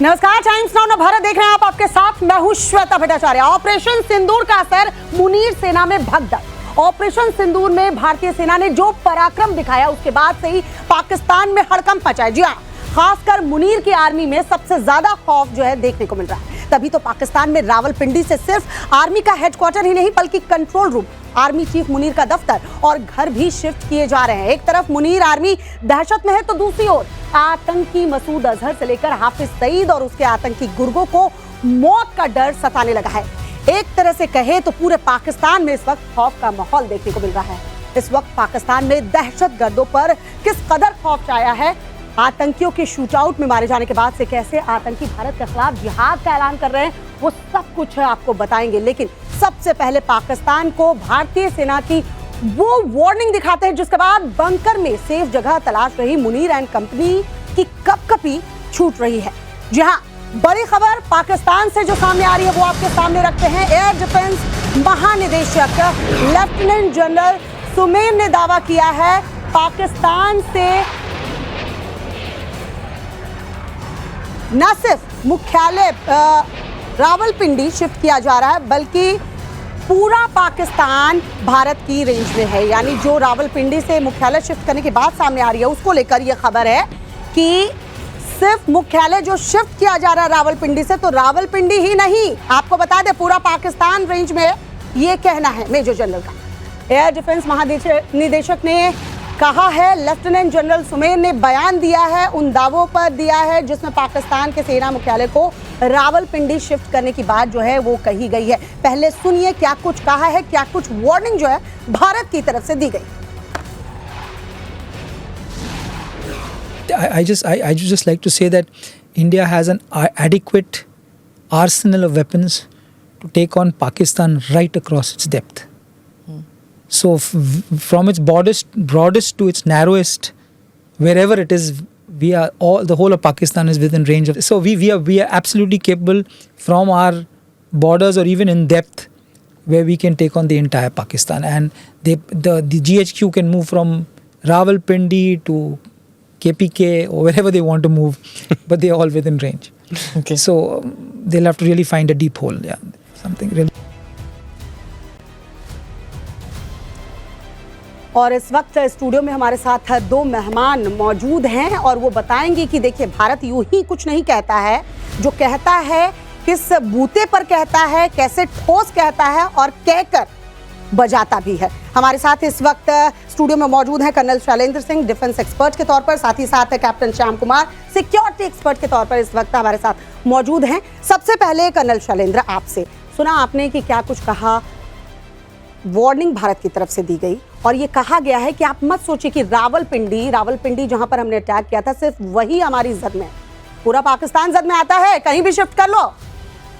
नमस्कार, times now Bharat देख रहे हैं आप, आपके साथ मैं हूं श्वेता भट्टाचार्य। ऑपरेशन सिंदूर का असर मुनीर सेना में भगदड़। ऑपरेशन सिंदूर में भारतीय सेना ने जो पराक्रम दिखाया उसके बाद से ही पाकिस्तान में हड़कंप मचा है। जी हां, खासकर मुनीर की आर्मी में सबसे ज्यादा खौफ जो है देखने को मिल रहा है। तभी तो पाकिस्तान में रावलपिंडी से सिर्फ आर्मी का हेडक्वार्टर ही नहीं बल्कि control room, army chief Munir का दफ्तर और घर भी शिफ्ट किए जा रहे हैं। एक तरफ मुनीर आर्मी दहशत में है तो दूसरी ओर आतंकी मसूद अजहर से लेकर हाफिज सईद और उसके आतंकी गुर्गों को मौत का डर सताने लगा है। एक तरह से कहे तो पूरे पाकिस्तान में इस वक्त खौफ का माहौल देखने को मिल रहा है। इस वक्त पाकिस्तान में दहशतगर्दों पर किस कदर खौफ छाया है, आतंकियों के शूटआउट में मारे जाने के बाद से कैसे आतंकी भारत के खिलाफ जिहाद का ऐलान कर रहे हैं, वो सब कुछ आपको बताएंगे। लेकिन सबसे पहले पाकिस्तान को भारतीय सेना की वो वार्निंग दिखाते हैं जिसके बाद बंकर में सेफ जगह तलाश रही मुनीर एंड कंपनी की कपकपी छूट रही है। जी हां, बड़ी खबर पाकिस्तान से जो सामने आ रही है वो आपके सामने रखते हैं। एयर डिफेंस महानिदेशक लेफ्टिनेंट जनरल सुमेर ने दावा किया है पाकिस्तान से न सिर्फ मुख्यालय रावलपिंडी शिफ्ट किया जा रहा है बल्कि पूरा पाकिस्तान भारत की रेंज में है। यानी जो रावलपिंडी से मुख्यालय शिफ्ट करने की बात सामने आ रही है उसको लेकर यह खबर है कि सिर्फ मुख्यालय जो शिफ्ट किया जा रहा है रावलपिंडी से, तो रावलपिंडी ही नहीं, आपको बता दें पूरा पाकिस्तान रेंज में है, ये कहना है मेजर जनरल का। एयर डिफेंस महानिदेशक ने कहा है, लेफ्टिनेंट जनरल सुमेर ने बयान दिया है, उन दावों पर दिया है जिसमें पाकिस्तान के सेना मुख्यालय को रावलपिंडी शिफ्ट करने की बात जो है वो कही गई है। पहले सुनिए क्या कुछ कहा है, क्या कुछ वार्निंग जो है भारत की तरफ से दी गई। I just like to say that India has an adequate arsenal of weapons to take on Pakistan right across its depth. So from its broadest to its narrowest, wherever it is, the whole of Pakistan is within range of. So we are absolutely capable from our borders or even in depth, where we can take on the entire Pakistan. And the GHQ can move from Rawalpindi to KPK or wherever they want to move, but they are all within range. Okay. So they'll have to really find a deep hole. Yeah, something really. और इस वक्त studio में हमारे साथ दो मेहमान मौजूद हैं और वो बताएंगे कि देखिए भारत यूं ही कुछ नहीं कहता है, जो कहता है किस बूते पर कहता है, कैसे ठोस कहता है और कहकर बजाता भी है। हमारे साथ इस वक्त स्टूडियो में मौजूद हैं colonel Shailendra Singh, defence expert के तौर पर, साथ ही साथ captain Shyam Kumar, security expert के तौर पर इस वक्त हमारे साथ मौजूद हैं। सबसे पहले कर्नल शैलेंद्र, आपसे सुना आपने कि क्या कुछ कहा, वार्निंग भारत की तरफ से दी गई और ये कहा गया है कि आप मत सोचिए कि रावलपिंडी जहां पर हमने अटैक किया था सिर्फ वही हमारी जद में, पूरा पाकिस्तान जद में आता है, कहीं भी शिफ्ट कर लो।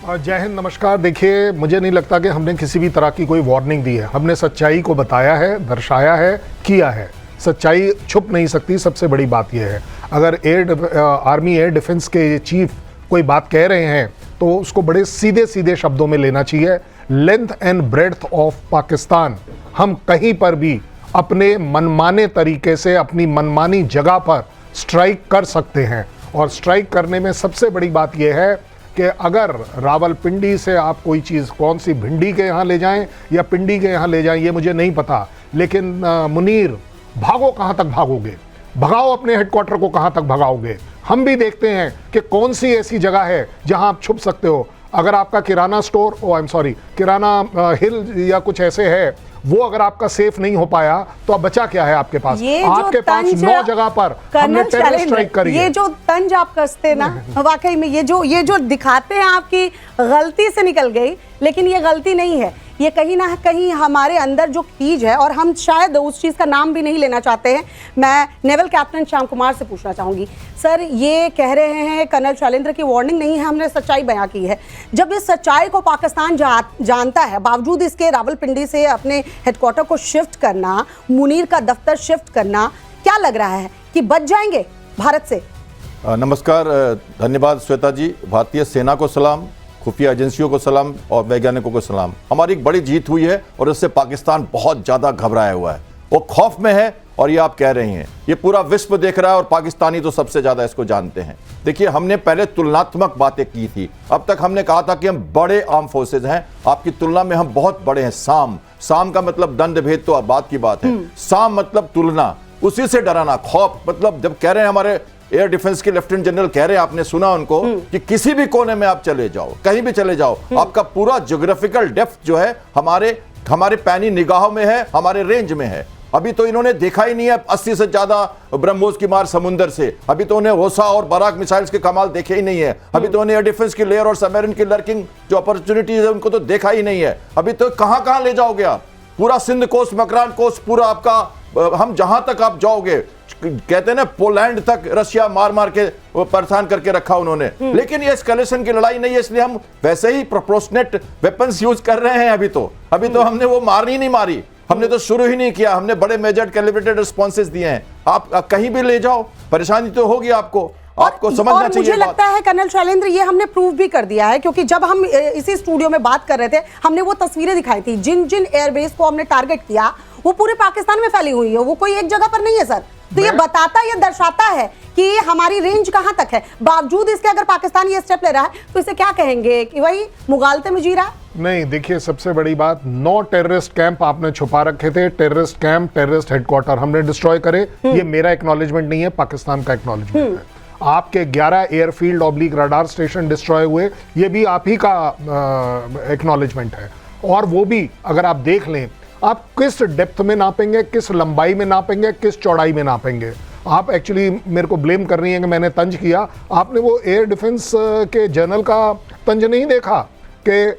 जय हिंद, नमस्कार। देखिए, मुझे नहीं लगता कि हमने किसी भी तरह की कोई वार्निंग दी है। हमने सच्चाई को बताया है, दर्शाया है, किया है। सच्चाई छुप नहीं सकती, सबसे बड़ी बात यह है। अगर आर्मी एयर डिफेंस के चीफ कोई बात कह रहे हैं तो उसको बड़े सीधे सीधे शब्दों में लेना चाहिए। Length and breadth of Pakistan, हम कहीं पर भी अपने मनमाने तरीके से अपनी मनमानी जगह पर स्ट्राइक कर सकते हैं। और स्ट्राइक करने में सबसे बड़ी बात यह है कि अगर रावलपिंडी से आप कोई चीज़, कौन सी भिंडी के यहाँ ले जाएं या पिंडी के यहाँ ले जाएं, ये मुझे नहीं पता, लेकिन मुनीर भागो, कहाँ तक भागोगे, भगाओ अपने हेडक्वार्टर को, कहाँ तक भगाओगे। हम भी देखते हैं कि कौन सी ऐसी जगह है जहां आप छुप सकते हो। अगर आपका किराना स्टोर, किराना हिल या कुछ ऐसे है, वो अगर आपका सेफ नहीं हो पाया तो अब बचा क्या है आपके पास? आपके पास 9 जगह पर हमने टेरर स्ट्राइक करी है। ये जो तंज आप कसते ना, वाकई में ये जो दिखाते हैं आपकी गलती से निकल गई, लेकिन ये गलती नहीं है, ये कहीं ना कहीं हमारे अंदर जो खीज है और हम शायद उस चीज़ का नाम भी नहीं लेना चाहते हैं। मैं नेवल कैप्टन श्याम कुमार से पूछना चाहूँगी, सर ये कह रहे हैं कर्नल शैलेंद्र की वार्निंग नहीं है, हमने सच्चाई बयां की है। जब इस सच्चाई को पाकिस्तान जानता है, बावजूद इसके रावलपिंडी से अपने हेडक्वार्टर को शिफ्ट करना, मुनीर का दफ्तर शिफ्ट करना, क्या लग रहा है कि बच जाएंगे भारत से? नमस्कार, धन्यवाद श्वेता जी। भारतीय सेना को सलाम, खुफिया एजेंसियों को सलाम और वैज्ञानिकों को सलाम। हमारी एक बड़ी जीत हुई है और इससे पाकिस्तान बहुत ज़्यादा घबराया हुआ है, वो खौफ में है और ये आप कह रही हैं, ये पूरा विश्व देख रहा है और पाकिस्तानी तो सबसे ज्यादा इसको जानते हैं। देखिए, हमने पहले तुलनात्मक बातें की थी। अब तक हमने कहा था कि हम बड़े आर्म फोर्सेज हैं, आपकी तुलना में हम बहुत बड़े हैं। साम का मतलब दंड भेद तो अब बात की बात है। साम मतलब तुलना, उसी से डराना, खौफ। मतलब जब कह रहे हैं हमारे एयर डिफेंस के लेफ्टिनेंट जनरल कह रहे हैं, आपने सुना उनको, कि किसी भी कोने में आप चले जाओ, कहीं भी चले जाओ, आपका पूरा ज्योग्राफिकल डेप्थ जो है हमारे पैनी निगाहों में है, हमारे रेंज में है। अभी तो इन्होंने देखा ही नहीं है 80 से ज्यादा ब्रह्मोस की मार समुंदर से। अभी तो उन्हें होसा और बराक मिसाइल्स के कमाल देखे ही नहीं है। अभी तो उन्हें एयर डिफेंस की लेयर और सबमरीन की लर्किंग जो अपॉर्चुनिटीज है उनको तो देखा ही नहीं है। अभी तो कहां कहां ले जाओगे आप? पूरा सिंध कोस्ट, मकरान कोस्ट, पूरा आपका, हम जहां तक आप जाओगे, कहते हैं ना पोलैंड तक रशिया मार मार के परेशान करके रखा उन्होंने। लेकिन ये एस्केलेशन की लड़ाई नहीं है, इसलिए हम वैसे ही प्रोपोर्शनेट वेपन्स यूज कर रहे हैं। अभी तो हमने वो मारनी नहीं मारी, हमने तो शुरू ही नहीं किया। हमने बड़े मेजर्ड कैलिब्रेटेड रिस्पॉन्सेज दिए हैं। आप कहीं भी ले जाओ, परेशानी तो होगी आपको समझना चाहिए। मुझे लगता है कर्नल शैलेंद्र, ये हमने प्रूव भी कर दिया है, क्योंकि जब हम इसी स्टूडियो में बात कर रहे थे, हमने वो तस्वीरें दिखाई थी। जिन जिन एयरबेस को हमने टारगेट किया वो पूरे पाकिस्तान में फैली हुई है, वो कोई एक जगह पर नहीं है सर। तो ये बताता, ये दर्शाता है कि हमारी रेंज कहां तक है। बावजूद इसके अगर पाकिस्तान ये स्टेप ले रहा है तो इसे क्या कहेंगे कि वही मुगालते में जी रहा है? नहीं, देखिए, सबसे बड़ी बात, 9 टेररिस्ट कैंप आपने छुपा रखे थे। टेररिस्ट कैंप, टेररिस्ट हेडक्वार्टर हमने डिस्ट्रॉय करे। ये मेरा एक्नॉलेजमेंट नहीं है, पाकिस्तान का एक्नॉलेजमेंट है। आपके 11 airfield oblique radar station destroy हुए, ये भी आप ही का एक्नॉलेजमेंट है। और वो भी अगर आप देख लें, आप किस डेप्थ में नापेंगे, किस लंबाई में नापेंगे, किस चौड़ाई में नापेंगे। आप एक्चुअली मेरे को ब्लेम कर रही हैं कि मैंने तंज किया। आपने वो एयर डिफेंस के जर्नल का तंज नहीं देखा कि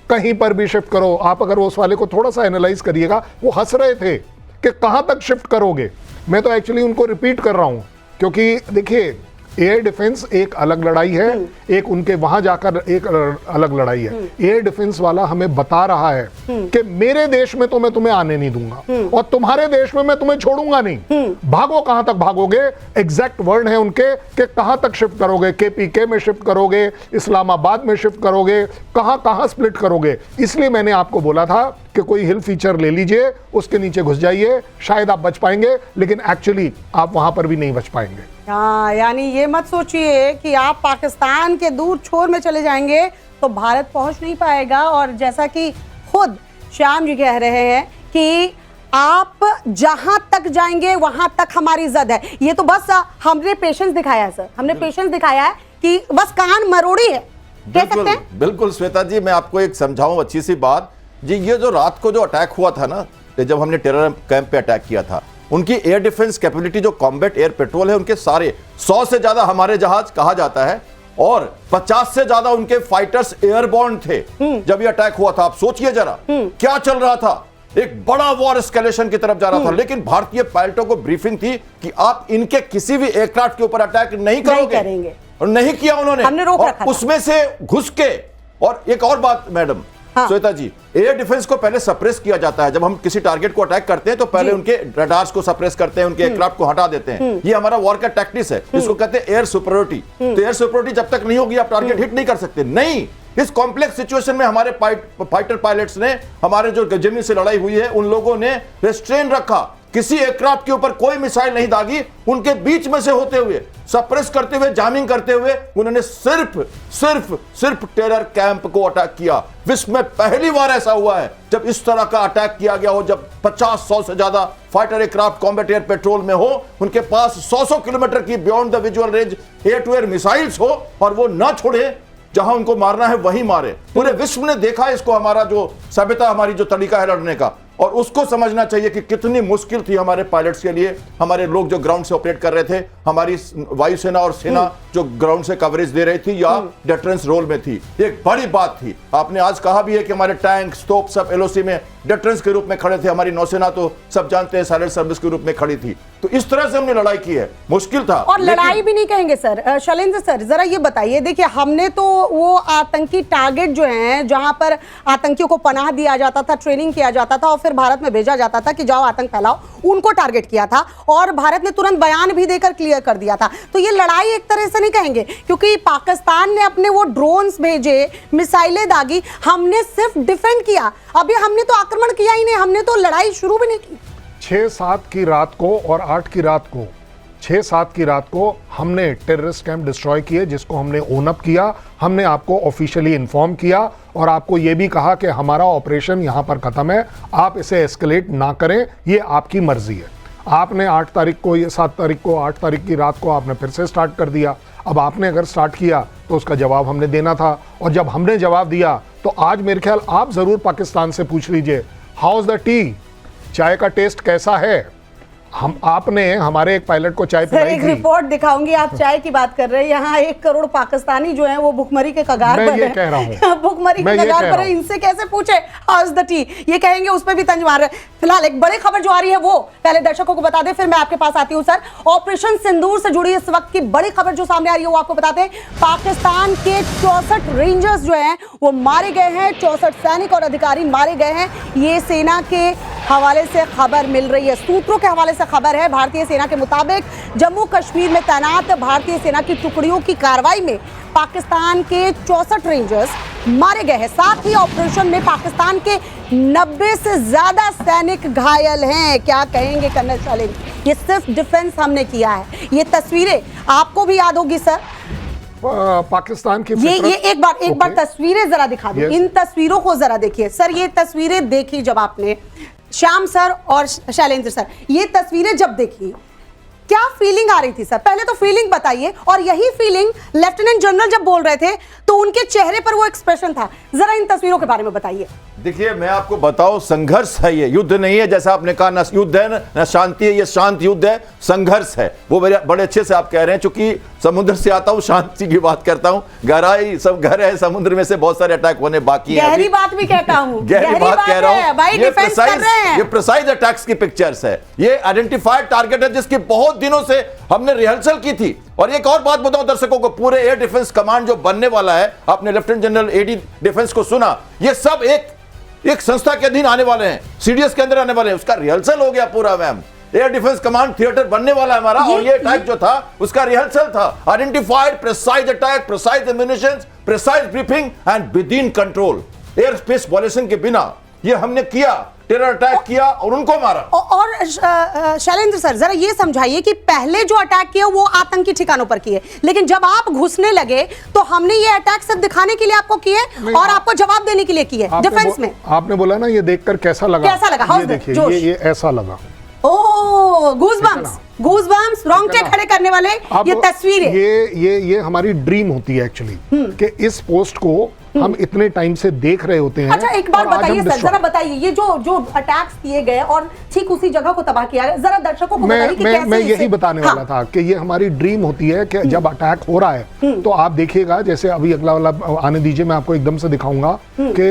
कहीं पर भी शिफ्ट करो। आप अगर उस वाले को थोड़ा सा एनालाइज करिएगा, वो हंस रहे थे कि कहां तक शिफ्ट करोगे। मैं तो एक्चुअली उनको रिपीट कर रहा हूं, क्योंकि देखिए, एयर डिफेंस एक अलग लड़ाई है, एक उनके वहां जाकर एक अलग लड़ाई है। एयर डिफेंस वाला हमें बता रहा है कि मेरे देश में तो मैं तुम्हें आने नहीं दूंगा और तुम्हारे देश में मैं तुम्हें छोड़ूंगा नहीं। भागो, कहां तक भागोगे। एग्जैक्ट वर्ड है उनके कि कहां तक शिफ्ट करोगे, केपीके में शिफ्ट करोगे, इस्लामाबाद में शिफ्ट करोगे, कहां कहां स्प्लिट करोगे। इसलिए मैंने आपको बोला था कि कोई हिल फीचर ले लीजिए, उसके नीचे घुस जाइए, शायद आप बच पाएंगे, लेकिन एक्चुअली आप वहां पर भी नहीं बच पाएंगे। हाँ, यानी ये मत सोचिए कि आप पाकिस्तान के दूर छोर में चले जाएंगे तो भारत पहुंच नहीं पाएगा। और जैसा कि खुद श्याम जी कह रहे हैं कि आप जहां तक जाएंगे वहां तक हमारी इज्जत है। ये तो बस हमने पेशेंस दिखाया है सर, हमने पेशेंस दिखाया है कि बस कान मरोड़ी है, कह सकते हैं। बिल्कुल श्वेता जी, मैं आपको एक समझाऊं अच्छी सी बात जी। ये जो रात को जो अटैक हुआ था ना, जब हमने टेरर कैंप पे अटैक किया था, उनकी एयर डिफेंस कैपेबिलिटी जो कॉम्बैट एयर पेट्रोल है, उनके सारे 100 से ज्यादा हमारे जहाज कहा जाता है और 50 से ज्यादा उनके फाइटर्स एयरबॉर्न थे जब ये अटैक हुआ था। आप सोचिए जरा क्या चल रहा था। एक बड़ा वॉर एस्केलेशन की तरफ जा रहा था, लेकिन भारतीय पायलटों को ब्रीफिंग थी कि आप इनके किसी भी एयरक्राफ्ट के ऊपर अटैक नहीं करोगे, और नहीं किया उन्होंने। हमने रोक रखा था। उसमें से घुस के। और एक और बात मैडम, श्वेता जी, एयर डिफेंस को पहले सप्रेस किया जाता है। जब हम किसी टारगेट को अटैक करते हैं तो पहले उनके रडार्स को सप्रेस करते हैं, उनके एयरक्राफ्ट को हटा देते हैं। ये हमारा वॉर का टैक्टिस है, इसको कहते हैं एयर सुपरियोरिटी। तो एयर सुपरियोरिटी जब तक नहीं होगी आप टारगेट हिट नहीं कर सकते। नहीं, इस कॉम्प्लेक्स सिचुएशन में हमारे फाइटर पायलट्स ने, हमारे जो जमीन से लड़ाई हुई है, उन लोगों ने रेस्ट्रेन रखा। किसी एयरक्राफ्ट के ऊपर कोई मिसाइल नहीं दागी। उनके बीच में से होते हुए, सप्रेस करते हुए, जामिंग करते हुए उन्होंने सिर्फ टेरर कैंप को अटैक किया। विश्व में पहली बार ऐसा हुआ है जब इस तरह का अटैक किया गया हो, जब 50-100 से ज्यादा fighter aircraft combat air patrol में हो, उनके पास 100 किलोमीटर की beyond the visual range air to air missiles हो, और वो ना छोड़े, जहां उनको मारना है वहीं मारे। पूरे विश्व ने देखा इसको, हमारा जो सभ्यता, हमारी जो तरीका है लड़ने का। और उसको समझना चाहिए कि कितनी मुश्किल थी हमारे पायलट्स के लिए। हमारे लोग जो ग्राउंड से ऑपरेट कर रहे थे, हमारी वायुसेना और सेना जो ग्राउंड से कवरेज दे रही थी या डिफरेंस रोल में थी, एक बड़ी बात थी। आपने आज कहा भी है कि हमारे टैंक, तोप सब एलओसी में डिफरेंस के रूप में खड़े थे। हमारी नौसेना तो सब जानते हैं साइलेंट सर्विस के रूप में खड़ी थी। तो इस तरह से हमने लड़ाई की है, मुश्किल था। और लड़ाई भी नहीं कहेंगे सर। शैलेंद्र सर, जरा ये बताइए, देखिए हमने तो वो आतंकी टारगेट जो हैं, जहां पर आतंकियों को पनाह दिया जाता था, ट्रेनिंग किया जाता था और फिर भारत में भेजा जाता था कि जाओ आतंक फैलाओ, उनको टारगेट किया था और भारत ने तुरंत बयान भी देकर क्लियर कर दिया था। तो ये लड़ाई एक तरह से नहीं कहेंगे, क्योंकि पाकिस्तान ने अपने वो ड्रोन्स भेजे, मिसाइलें दागी, हमने सिर्फ डिफेंड किया। अभी हमने तो आक्रमण किया ही नहीं, हमने तो लड़ाई शुरू भी नहीं की। 6-7 की रात को और 8 की रात को 6-7 की रात को हमने टेररिस्ट कैंप डिस्ट्रॉय किए, जिसको हमने ओन अप किया। हमने आपको ऑफिशियली इन्फॉर्म किया और आपको ये भी कहा कि हमारा ऑपरेशन यहाँ पर ख़त्म है, आप इसे एस्केलेट ना करें, ये आपकी मर्जी है। आपने 8 तारीख को, ये 7 तारीख को, 8 तारीख की रात को आपने फिर से स्टार्ट कर दिया। अब आपने अगर स्टार्ट किया तो उसका जवाब हमने देना था, और जब हमने जवाब दिया तो आज मेरे ख्याल आप ज़रूर पाकिस्तान से पूछ लीजिए, हाउ इज़ द टी, चाय का टेस्ट कैसा है। आपने हमारे एक पायलट को चाय पिलाई एक थी। रिपोर्ट दिखाऊंगी, आप चाय की बात कर रहे हैं। यहाँ 1 करोड़ पाकिस्तानी जो हैं वो भुखमरी के कगार पर मैं ये कह रहा हूँ, भुखमरी के कगार पर है। इनसे कैसे पूछे हाउ इज द टी, ये कहेंगे उस पर भी तंज मार रहे हैं। फिलहाल एक बड़ी खबर जो आ रही है वो पहले दर्शकों को बता दें, फिर मैं आपके पास आती हूँ। सर, ऑपरेशन सिंदूर से जुड़ी इस वक्त की बड़ी खबर जो सामने आ रही है वो आपको बताते हैं। पाकिस्तान के 64 रेंजर्स जो हैं वो मारे गए हैं, 64 सैनिक और अधिकारी मारे गए हैं। ये सेना के हवाले से खबर मिल रही है, सूत्रों के हवाले से खबर है। भारतीय सेना के मुताबिक जम्मू कश्मीर में तैनात भारतीय सेना की टुकड़ियों की कार्रवाई में पाकिस्तान के 64 रेंजर्स मारे गए हैं। साथ ही ऑपरेशन में पाकिस्तान के 90 से ज्यादा सैनिक घायल हैं। क्या कहेंगे कर्नल शैलेंद्र, ये सिर्फ डिफेंस हमने किया है। ये तस्वीरें आपको भी याद होगी सर, पाकिस्तान की ये एक बार तस्वीरें जरा दिखा दो। इन तस्वीरों को जरा देखिए सर, ये तस्वीरें देखी जब आपने, श्याम सर और शैलेंद्र सर, ये तस्वीरें जब देखी क्या फीलिंग आ रही थी सर? पहले तो फीलिंग बताइए, और यही फीलिंग लेफ्टिनेंट जनरल जब बोल रहे थे तो उनके चेहरे पर वो एक्सप्रेशन था। जरा इन तस्वीरों के बारे में बताइए। देखिए, मैं आपको बताऊं, संघर्ष है, ये युद्ध नहीं है जैसा आपने कहा, ना युद्ध है ना शांति है, ये शांत युद्ध है, संघर्ष है। वो बड़े अच्छे से आप कह रहे हैं, चूंकि समुद्र से आता हूं, शांति की बात करता हूं, गहराई सब घर है, समुद्र में से बहुत सारे अटैक होने बाकी हैं। गहरी बात भी कहता हूं, गहरी बात कह रहा हूं भाई, डिफेंस कर रहे हैं। ये प्रिसाइज अटैक्स की पिक्चर्स है, ये आइडेंटिफाइड टारगेट है जिसकी बहुत दिनों से हमने रिहर्सल की थी। और एक और बात बताऊं दर्शकों को, पूरे एयर डिफेंस कमांड जो बनने वाला है, आपने लेफ्टिनेंट जनरल एडी डिफेंस को सुना, ये सब एक संस्था के अधीन आने वाले हैं, सीडीएस के अंदर आने वाले हैं। उसका रिहर्सल हो गया पूरा ma'am. Air defence command theatre बनने वाला है हमारा, और ये अटैक जो था उसका रिहर्सल था। Identified precise attack, precise ammunition, precise briefing and with in control, air space violation के बिना ये हमने किया, टेरर अटैक किया और उनको मारा। और शैलेंद्र सर, जरा ये समझाइए कि पहले जो अटैक किया वो आतंकी ठिकानों पर किए, लेकिन जब आप घुसने लगे तो हमने ये अटैक सिर्फ दिखाने के लिए आपको किए और आपको जवाब देने के लिए किए डिफेंस में। आपने बोला ना ये देखकर कैसा लगा, ये देखिए, ये ऐसा लगा। ओह, गूज़बम्प्स, रोंगटे खड़े करने वाले ये तस्वीरें। ये हमारी ड्रीम होती है एक्चुअली, कि इस पोस्ट को हम इतने टाइम से देख रहे होते हैं। अच्छा, एक बार बताइए सर, जरा बताइए, ये जो अटैक्स किए गए और ठीक उसी जगह को तबाह किया गया, जरा दर्शकों को बताइए कि कैसे। मैं यही बताने वाला था कि ये हमारी ड्रीम होती है कि जब अटैक हो रहा है तो आप देखिएगा, जैसे अभी अगला वाला आने दीजिए, मैं आपको एकदम से दिखाऊंगा कि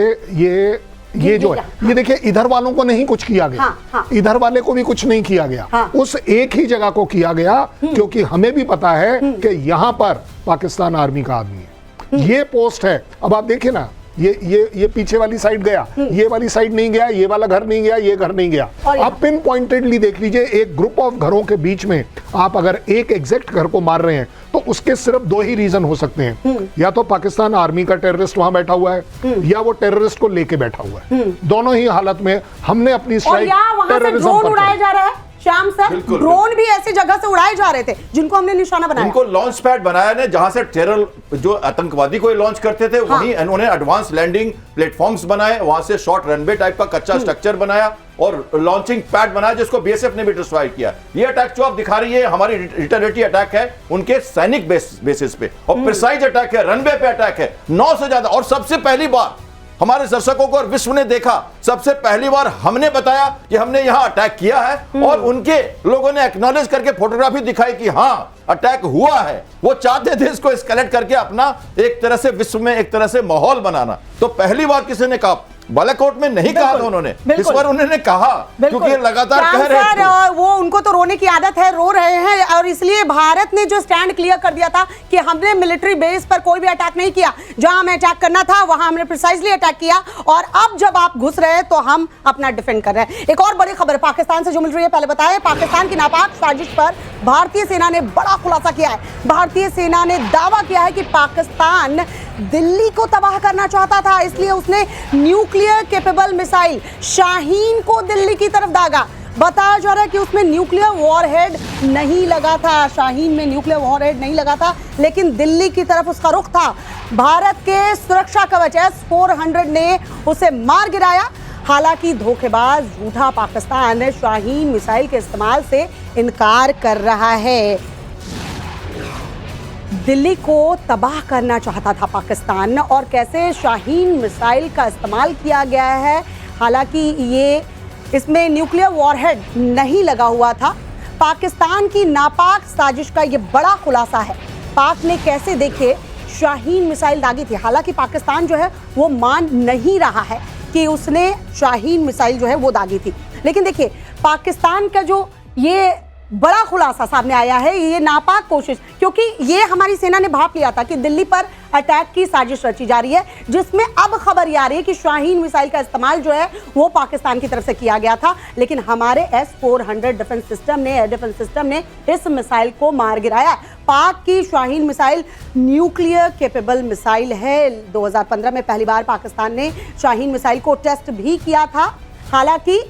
ये जो है, ये देखिए, इधर वालों को नहीं कुछ किया गया, इधर वाले को भी कुछ नहीं किया गया, उस एक ही जगह को किया गया, क्योंकि हमें भी पता है कि यहाँ पर पाकिस्तान आर्मी का आदमी है, ये पोस्ट है। अब आप देखिए ना, ये पीछे वाली साइड गया, ये वाली साइड नहीं गया, ये वाला घर नहीं गया, ये घर नहीं गया। आप पिन पॉइंटेडली देख लीजिए, एक ग्रुप ऑफ घरों के बीच में आप अगर एक एग्जैक्ट घर को मार रहे हैं तो उसके सिर्फ 2 ही रीजन हो सकते हैं, या तो पाकिस्तान आर्मी का टेररिस्ट वहां बैठा हुआ है, या वो टेररिस्ट को लेके बैठा हुआ है। दोनों ही हालत में हमने अपनी स्ट्राइक टेररिज्म पर उड़ाया जा रहा है। श्याम सर, ड्रोन भी ऐसी जगह से उड़ाए जा रहे थे जिनको हमने निशाना बनाया। इनको लॉन्च पैड बनाया ने, जहां से टेरर जो आतंकवादी को लॉन्च करते थे, वहीं इन्होंने एडवांस लैंडिंग प्लेटफॉर्म्स बनाए, वहां से शॉर्ट रनवे टाइप का कच्चा स्ट्रक्चर बनाया और लॉन्चिंग पैड बनाया, जिसको बीएसएफ ने भी डिस्ट्रॉय किया। ये अटैक जो आप दिखा रही है, हमारी रिटर्नेटिव अटैक है उनके सैनिक बेसिस पे, और प्रिसाइज अटैक है, रनवे पे अटैक है, 9 से ज्यादा। और सबसे पहली बार हमारे दर्शकों को और विश्व ने देखा, सबसे पहली बार हमने बताया कि हमने यहां अटैक किया है, और उनके लोगों ने एक्नॉलेज करके फोटोग्राफी दिखाई कि हां अटैक हुआ है। वो चाहते थे इसको एस्केलेट करके अपना एक तरह से विश्व में एक तरह से माहौल बनाना। तो पहली बार किसी ने कहा, बालाकोट में नहीं कहा था उन्होंने, इस बार उन्होंने कहा, क्योंकि लगातार कह रहे थे। वो उनको तो रोने की आदत है, रो रहे हैं, और इसलिए भारत ने जो स्टैंड क्लियर कर दिया था कि हमने मिलिट्री बेस पर कोई भी अटैक नहीं किया, जहां हमें अटैक करना था वहां हमने प्रिसाइजली अटैक किया, और अब जब आप घुस रहे हैं तो हम अपना डिफेंड कर रहे हैं। एक और बड़ी खबर पाकिस्तान से जो मिल रही है, पहले बताएं, पाकिस्तान की नापाक साजिश पर भारतीय सेना ने बड़ा खुलासा किया है। भारतीय सेना ने दावा किया है कि पाकिस्तान दिल्ली को तबाह करना चाहता था, इसलिए उसने न्यूक्लियर कैपेबल मिसाइल शाहीन को दिल्ली की तरफ दागा। बताया जा रहा है कि उसमें न्यूक्लियर वॉरहेड नहीं लगा था, शाहीन में न्यूक्लियर वॉरहेड नहीं लगा था, लेकिन दिल्ली की तरफ उसका रुख था। भारत के सुरक्षा कवच S-400 ने उसे मार गिराया। हालांकि धोखेबाज झूठा पाकिस्तान शाहीन मिसाइल के इस्तेमाल से इनकार कर रहा है। दिल्ली को तबाह करना चाहता था पाकिस्तान, और कैसे शाहीन मिसाइल का इस्तेमाल किया गया है। हालांकि इसमें न्यूक्लियर वॉरहेड नहीं लगा हुआ था। पाकिस्तान की नापाक साजिश का ये बड़ा खुलासा है। पाक ने कैसे देखे शाहीन मिसाइल दागी थी। हालांकि पाकिस्तान जो है वो मान नहीं रहा है कि उसने शाहीन मिसाइल जो है वो दागी थी, लेकिन देखिए पाकिस्तान का जो ये बड़ा खुलासा सामने आया है, ये नापाक कोशिश, क्योंकि ये हमारी सेना ने भाप लिया था कि दिल्ली पर अटैक की साजिश रची जा रही है, जिसमें अब खबर ये आ रही है कि शाहीन मिसाइल का इस्तेमाल जो है वो पाकिस्तान की तरफ से किया गया था। लेकिन हमारे S-400 डिफेंस सिस्टम ने, एयर डिफेंस सिस्टम ने इस मिसाइल को मार गिराया। पाक की Shaheen missile nuclear capable missile है। 2015 में पहली बार पाकिस्तान ने शाहीन मिसाइल को टेस्ट भी किया था। हालांकि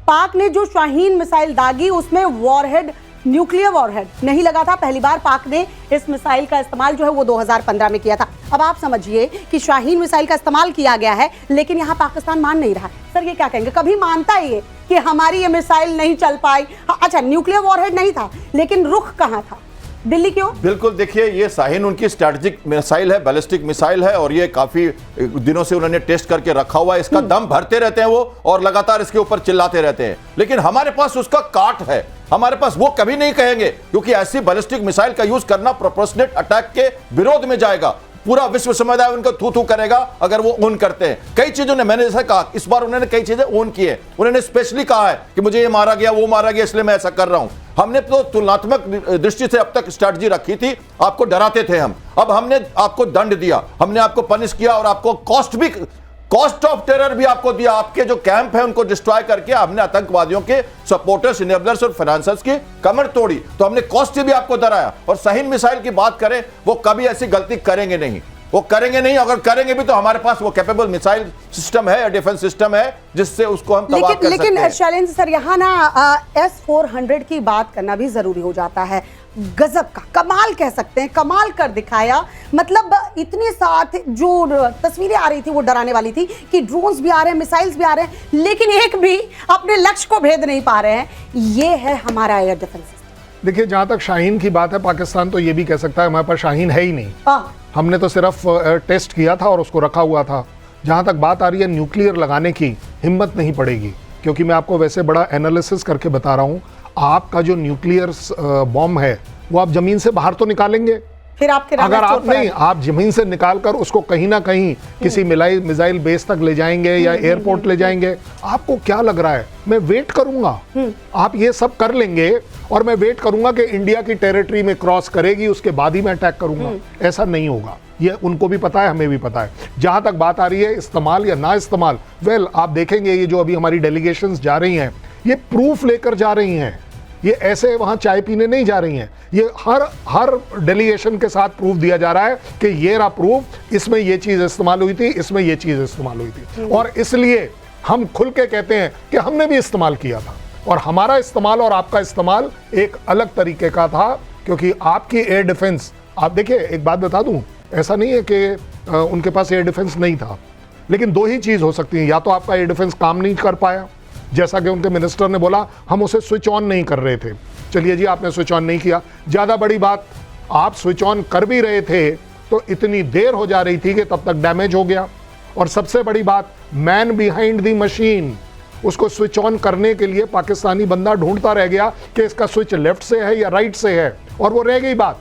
पाक ने जो शाहीन मिसाइल दागी उसमें वॉरहेड, न्यूक्लियर वॉरहेड नहीं लगा था। पहली बार पाक ने इस मिसाइल का इस्तेमाल जो है वो 2015 में किया था। अब आप समझिए कि शाहीन मिसाइल का इस्तेमाल किया गया है, लेकिन यहाँ पाकिस्तान मान नहीं रहा। सर ये क्या कहेंगे, कभी मानता है ये कि हमारी ये मिसाइल नहीं चल पाई? अच्छा, न्यूक्लियर वॉरहेड नहीं था, लेकिन रुख कहाँ था, दिल्ली क्यों? बिल्कुल, देखिए ये शाहीन उनकी स्ट्रैटेजिक मिसाइल है, बैलिस्टिक मिसाइल है, और ये काफी दिनों से उन्होंने टेस्ट करके रखा हुआ है। इसका दम भरते रहते हैं वो, और लगातार इसके ऊपर चिल्लाते रहते हैं, लेकिन हमारे पास उसका काट है। हमारे पास वो कभी नहीं कहेंगे, क्योंकि ऐसी बैलिस्टिक मिसाइल का यूज करना प्रोपोर्शनेट अटैक के विरोध में जाएगा। पूरा विश्व समुदाय उनको थू थू करेगा अगर वो ओन करते हैं। कई चीजों ने, मैंने जैसा कहा, इस बार उन्होंने कई चीजें ओन की है। उन्होंने स्पेशली कहा है कि मुझे ये मारा गया, वो मारा गया, इसलिए मैं ऐसा कर रहा हूं। हमने तो तुलनात्मक दृष्टि से अब तक स्ट्रैटेजी रखी थी, आपको डराते थे हम। अब हमने आपको दंड दिया, हमने आपको पनिश किया, और आपको कॉस्ट ऑफ टेरर भी आपको दिया। आपके जो कैंप है उनको डिस्ट्रॉय करके हमने आतंकवादियों के सपोर्टर्स, इनेबलर्स और फाइनेंसर्स की कमर तोड़ी, तो हमने कॉस्ट भी आपको डराया। और शाहीन मिसाइल की बात करें, वो कभी ऐसी गलती करेंगे नहीं, वो करेंगे नहीं। अगर करेंगे भी तो हमारे पास वो कैपेबल मिसाइल सिस्टम है, डिफेंस सिस्टम है, जिससे उसको हम तबाह कर सकते हैं। लेकिन शैलेंद्र सर, यहाँ ना S-400 की बात करना भी जरूरी हो जाता है। गजब का, कमाल कह सकते हैं, कमाल कर दिखाया। मतलब इतने साथ जो तस्वीरें आ रही थी वो डराने वाली थी कि ड्रोन्स भी आ रहे हैं, मिसाइल्स भी आ रहे हैं, लेकिन एक भी अपने लक्ष्य को भेद नहीं पा रहे हैं। ये है हमारा एयर डिफेंस सिस्टम। देखिए, जहां तक शाहीन की बात है, पाकिस्तान तो ये भी कह सकता है हमारे पास शाहीन है ही नहीं। हमने तो सिर्फ टेस्ट किया था और उसको रखा हुआ था। जहां तक बात आ रही है न्यूक्लियर लगाने की, हिम्मत नहीं पड़ेगी, क्योंकि मैं आपको वैसे बड़ा एनालिसिस करके बता रहा हूं। आपका जो न्यूक्लियर बॉम्ब है वो आप जमीन से बाहर तो निकालेंगे, फिर आपके अगर आप नहीं, आप जमीन से निकालकर उसको कहीं ना कहीं किसी मिसाइल बेस तक ले जाएंगे या एयरपोर्ट ले जाएंगे। आपको क्या लग रहा है मैं वेट करूंगा? आप ये सब कर लेंगे और मैं वेट करूंगा कि इंडिया की टेरिटरी में क्रॉस करेगी, उसके बाद ही मैं अटैक करूंगा? ऐसा नहीं होगा। ये उनको भी पता है, हमें भी पता है। जहां तक बात आ रही है इस्तेमाल या ना इस्तेमाल, वेल आप देखेंगे ये जो अभी हमारी डेलीगेशंस जा रही हैं, ये प्रूफ लेकर जा रही हैं। ये ऐसे वहां चाय पीने नहीं जा रही हैं। ये हर डेलीगेशन के साथ प्रूफ दिया जा रहा है कि ये रहा प्रूफ, इसमें ये चीज इस्तेमाल हुई थी, इसमें ये चीज इस्तेमाल हुई थी। और इसलिए हम खुल के कहते हैं कि हमने भी इस्तेमाल किया था, और हमारा इस्तेमाल और आपका इस्तेमाल एक अलग तरीके का था। क्योंकि आपकी एयर डिफेंस, आप देखिए एक बात बता दूं, ऐसा नहीं है कि उनके पास एयर डिफेंस नहीं था, लेकिन दो ही चीज हो सकती है। या तो आपका एयर डिफेंस काम नहीं कर पाया, जैसा कि उनके मिनिस्टर ने बोला हम उसे स्विच ऑन नहीं कर रहे थे। चलिए जी, आपने स्विच ऑन नहीं किया। ज्यादा बड़ी बात, आप स्विच ऑन कर भी रहे थे तो इतनी देर हो जा रही थी कि तब तक डैमेज हो गया। और सबसे बड़ी बात, मैन बिहाइंड द मशीन, उसको स्विच ऑन करने के लिए पाकिस्तानी बंदा ढूंढता रह गया कि इसका स्विच लेफ्ट से है या राइट से है, और वो रह गई बात।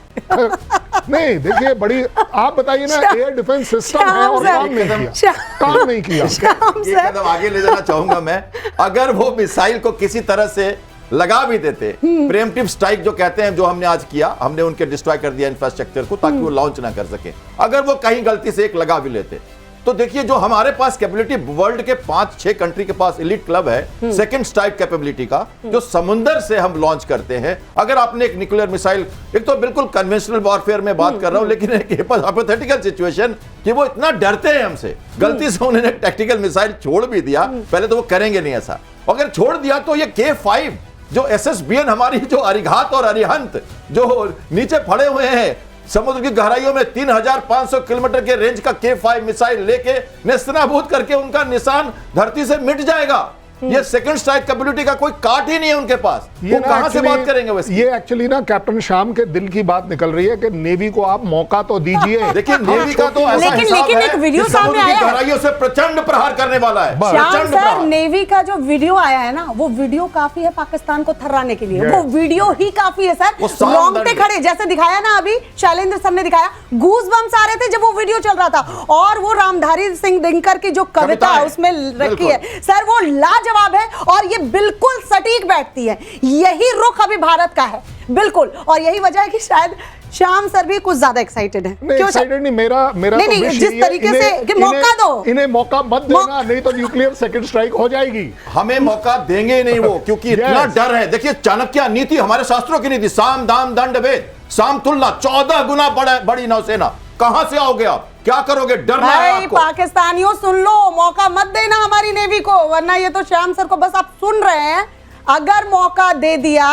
नहीं, देखिए बड़ी, आप बताइए ना, एयर डिफेंस सिस्टम है और काम नहीं किया। एक कदम आगे ले जाना चाहूंगा मैं, अगर वो मिसाइल को किसी तरह से लगा भी देते, प्रीएम्प्टिव स्ट्राइक जो कहते हैं, जो हमने आज किया, हमने उनके डिस्ट्रॉय कर दिया इंफ्रास्ट्रक्चर को ताकि वो लॉन्च ना कर सके। अगर वो कहीं गलती से एक लगा भी लेते, तो देखिए जो हमारे पास कैपेबिलिटी, वर्ल्ड के 5-6 कंट्री के पास एलीट क्लब है सेकंड स्ट्राइक कैपेबिलिटी का, जो समुंदर से हम लॉन्च करते हैं। अगर आपने एक न्यूक्लियर मिसाइल, एक तो बिल्कुल कन्वेंशनल वॉरफेयर में बात कर रहा हूं, लेकिन एक हाइपोथेटिकल सिचुएशन कि वो इतना डरते हैं हमसे, गलती से उन्होंने टैक्टिकल मिसाइल छोड़ भी दिया, पहले तो वो करेंगे नहीं ऐसा, अगर छोड़ दिया तो ये K5 जो SSBN हमारी जो अरिघात और अरिहंत जो नीचे पड़े हुए हैं समुद्र की गहराइयों में 3500 किलोमीटर के रेंज का K5 मिसाइल लेके नेस्तनाबूद करके उनका निशान धरती से मिट जाएगा। ये सेकंड स्ट्राइक कैपेबिलिटी का कोई काट ही नहीं है उनके पास। वो कहां से बात करेंगे वैसे? ये एक्चुअली ना कैप्टन शाम के दिल की बात निकल रही है कि नेवी को आप मौका तो दीजिए। देखिए नेवी का तो ऐसा हिसाब है एक वीडियो कि सामने समुद्र की आया है। गहराइयों से प्रचंड प्रहार करने वाला है। श्याम प्रचंड सर, प्रहार। नेवी का जो वीडियो आया है ना, वो वीडियो काफी है पाकिस्तान को थर्राने के लिए। वो वीडियो ही काफी है वो सर। शानदार रोंगटे है। खड़े जैसे दिखाया ना अभी शैलेंद्र सर ने दिखाया, गूज बम्स आ रहे थे जब वो वीडियो चल रहा था। और वो रामधारी सिंह दिनकर की जो कविता है उसमें रखी है सर, वो लाजवाब है और ये बिल्कुल सटीक बैठती है। यही रुख अभी भारत का है बिल्कुल, और यही वजह है कि शायद श्याम सर भी कुछ ज्यादा एक्साइटेड है। नहीं एक्साइटेड नहीं, मेरा तो नहीं, विश जिस यही है, तरीके से कि मौका दो, इन्हें मौका मत देना, नहीं तो न्यूक्लियर सेकंड स्ट्राइक हो जाएगी। हमें मौका देंगे नहीं वो, क्योंकि इतना डर है। देखिए चाणक्य नीति हमारे शास्त्रों की नीति, साम दाम दंड भेद साम तुलना, 14 गुना बड़ी नौसेना। कहां से आओगे आप, क्या करोगे? डरना है भाई आपको। पाकिस्तानियों सुन लो, मौका मत देना हमारी नेवी को, वरना ये तो श्याम सर को बस आप सुन रहे हैं। अगर मौका दे दिया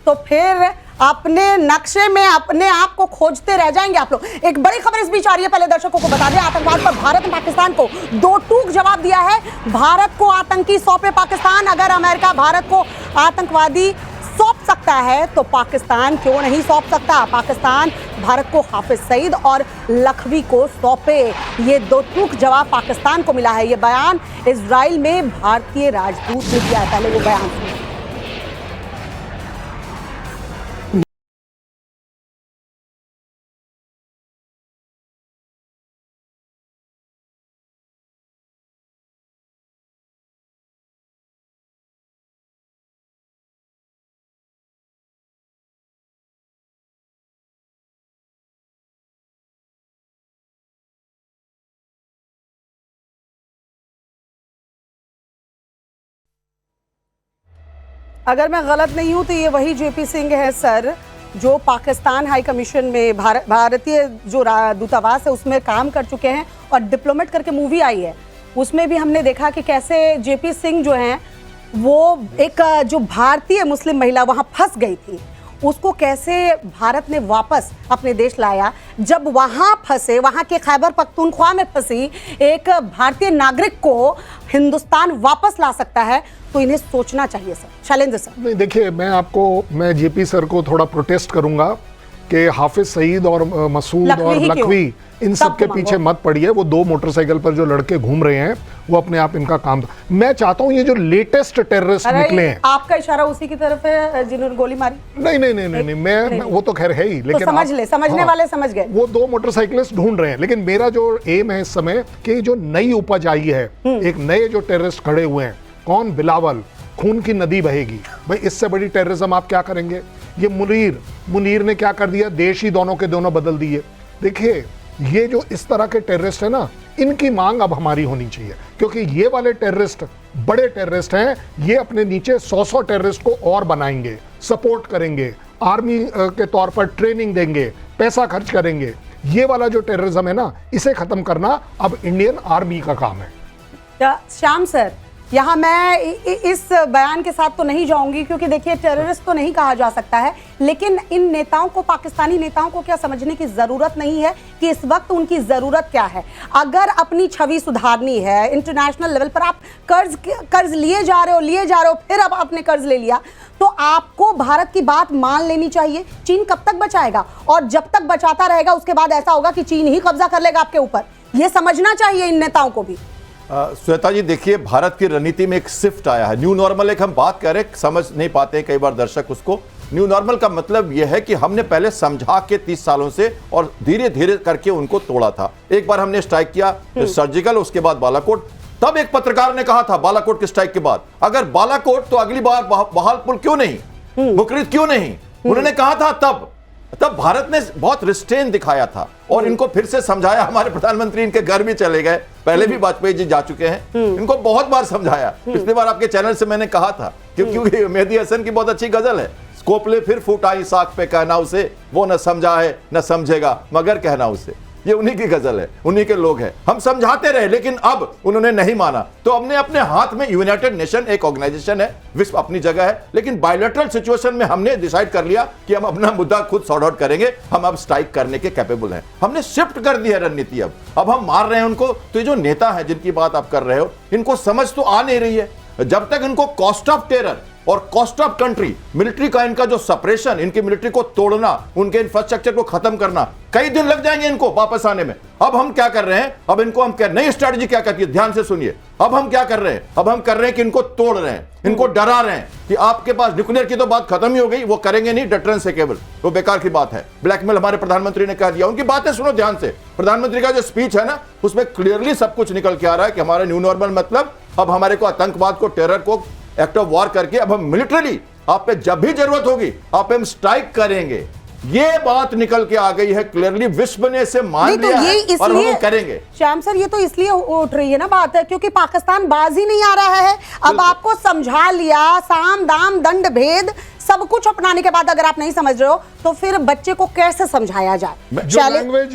तो फिर अपने नक्शे में अपने आप को खोजते रह जाएंगे आप लोग। एक बड़ी खबर इस बीच आ रही है, पहले दर्शकों को बता दें। आतंकवाद पर भारत ने पाकिस्तान को दो टूक जवाब दिया है। भारत को आतंकी सौंपे पाकिस्तान। अगर अमेरिका भारत को आतंकवादी सौंप सकता है तो पाकिस्तान क्यों नहीं सौंप सकता? पाकिस्तान भारत को हाफिज सईद और लखवी को सौंपे। ये दो टूक जवाब पाकिस्तान को मिला है। ये बयान इजराइल में भारतीय राजदूत ने दिया है। पहले वो बयान सुनिए। अगर मैं गलत नहीं हूं तो ये वही जेपी सिंह है सर, जो पाकिस्तान हाई कमीशन में भारतीय जो दूतावास है उसमें काम कर चुके हैं। और डिप्लोमेट करके मूवी आई है, उसमें भी हमने देखा कि कैसे जेपी सिंह जो हैं वो एक जो भारतीय मुस्लिम महिला वहाँ फंस गई थी, उसको कैसे भारत ने वापस अपने देश लाया। जब वहाँ फंसे, वहाँ के खैबर पख्तूनख्वा में फंसी एक भारतीय नागरिक को हिंदुस्तान वापस ला सकता है, तो इन्हें सोचना चाहिए सर। शैलेंद्र सर। नहीं देखिए, मैं जेपी सर को थोड़ा प्रोटेस्ट करूंगा कि हाफिज सईद और मसूद और लखवी इन सब के पीछे मत पड़िए। वो दो मोटरसाइकिल पर जो लड़के घूम रहे हैं वो अपने आप इनका काम। मैं चाहता हूं ये जो लेटेस्ट टेररिस्ट निकले हैं, आपका इशारा उसी की तरफ है जिन्होंने गोली मारी। नहीं, मैं वो तो खैर है ही, लेकिन समझने वाले समझ गए। वो दो मोटरसाइकिलिस्ट ढूंढ रहे हैं, लेकिन मेरा जो एम है इस समय कि जो नई उपज आई है, एक नए जो टेररिस्ट खड़े हुए हैं, कौन? बिलावल, खून की नदी बहेगी। भाई इससे बड़ी टेररिज्म आप क्या करेंगे? ये मुनीर ने क्या कर दिया? देश ही दोनों के दोनों बदल दिए। देखिए ये जो इस तरह के टेररिस्ट है ना, इनकी मांग अब हमारी होनी चाहिए, क्योंकि ये वाले टेररिस्ट बड़े टेररिस्ट हैं। ये अपने नीचे 100 टेररिस्ट को और बनाएंगे, सपोर्ट करेंगे, आर्मी के तौर पर ट्रेनिंग देंगे, पैसा खर्च करेंगे। ये वाला जो टेररिज्म है ना, इसे खत्म करना अब इंडियन आर्मी का काम है। श्याम सर, यहाँ मैं इस बयान के साथ तो नहीं जाऊंगी, क्योंकि देखिए टेररिस्ट तो नहीं कहा जा सकता है, लेकिन इन नेताओं को, पाकिस्तानी नेताओं को क्या समझने की जरूरत नहीं है कि इस वक्त उनकी जरूरत क्या है? अगर अपनी छवि सुधारनी है इंटरनेशनल लेवल पर, आप कर्ज लिए जा रहे हो, फिर अब आपने कर्ज ले लिया, तो आपको भारत की बात मान लेनी चाहिए। चीन कब तक बचाएगा? और जब तक बचाता रहेगा उसके बाद ऐसा होगा कि चीन ही कब्जा कर लेगा आपके ऊपर। यह समझना चाहिए इन नेताओं को भी। श्वेता जी देखिए, भारत की रणनीति में एक शिफ्ट आया है। न्यू नॉर्मल एक हम बात कर रहे हैं, समझ नहीं पाते हैं कई बार दर्शक उसको। न्यू नॉर्मल का मतलब यह है कि हमने पहले समझा के 30 सालों से और धीरे धीरे करके उनको तोड़ा था। एक बार हमने स्ट्राइक किया सर्जिकल, उसके बाद बालाकोट। तब एक पत्रकार ने कहा था बालाकोट के स्ट्राइक के बाद, अगर बालाकोट तो अगली बार बहालपुर क्यों नहीं, मुकरित क्यों नहीं? उन्होंने कहा था तब भारत ने बहुत रिस्ट्रेन दिखाया था और इनको फिर से समझाया। हमारे प्रधानमंत्री इनके घर भी चले गए, पहले भी वाजपेयी जी जा चुके हैं, इनको बहुत बार समझाया। पिछली बार आपके चैनल से मैंने कहा था, क्योंकि मेहदी हसन की बहुत अच्छी गजल है, स्कोपले फिर फूट आई साख पे कहना उसे, वो न समझा है न समझेगा मगर कहना उसे। ये उन्हीं की गजल है, उन्हीं के लोग हैं। हम समझाते रहे लेकिन अब उन्होंने नहीं माना, तो हमने अपने हाथ में यूनाइटेड नेशन एक ऑर्गेनाइजेशन है, विश्व अपनी जगह है, लेकिन बायलैटरल सिचुएशन में हमने डिसाइड कर लिया कि हम अपना मुद्दा खुद सॉर्ट आउट करेंगे, हम अब स्ट्राइक करने के कैपेबल हैं। हमने शिफ्ट कर दी है रणनीति, अब हम मार रहे हैं उनको। तो ये जो नेता है जिनकी बात आप कर रहे हो, इनको समझ तो आ नहीं रही है। जब तक इनको कॉस्ट ऑफ टेरर और कॉस्ट ऑफ कंट्री, मिलिट्री का इनका जो सप्रेशन, इनकी मिलिट्री को तोड़ना, उनके इंफ्रास्ट्रक्चर को खत्म करना, कई दिन लग जाएंगे इनको वापस आने में। अब हम क्या कर रहे हैं, अब इनको हम नई स्ट्रेटजी क्या कहती है, ध्यान से सुनिए। अब हम क्या कर रहे हैं, अब हम कर रहे हैं कि इनको तोड़ रहे हैं, इनको डरा रहे हैं कि आपके पास न्यूक्लियर की तो बात खत्म ही हो गई, वो करेंगे नहीं, डिटरेंस से केवल, वो बेकार की बात है। ब्लैकमेल हमारे प्रधानमंत्री ने कह दिया, उनकी बातें सुनो ध्यान से। प्रधानमंत्री का जो स्पीच है ना, उसमें क्लियरली सब कुछ निकल के आ रहा है कि हमारा न्यू नॉर्मल मतलब अब हमारे को आतंकवाद को, टेरर को एक्ट ऑफ वॉर करके अब हम मिलिटरली आप पे जब भी जरूरत होगी आप पे हम स्ट्राइक करेंगे। ये बात निकल के आ गई है क्लियरली, विश्व ने इसे मान लिया है और हम करेंगे। श्याम सर, ये तो इसलिए उठ रही है ना बात है क्योंकि पाकिस्तान बाज ही नहीं आ रहा है। अब आपको समझा लिया, साम दाम दंड भेद सब कुछ अपनाने के बाद अगर आप नहीं समझ रहे हो तो फिर बच्चे को कैसे समझाया जाए?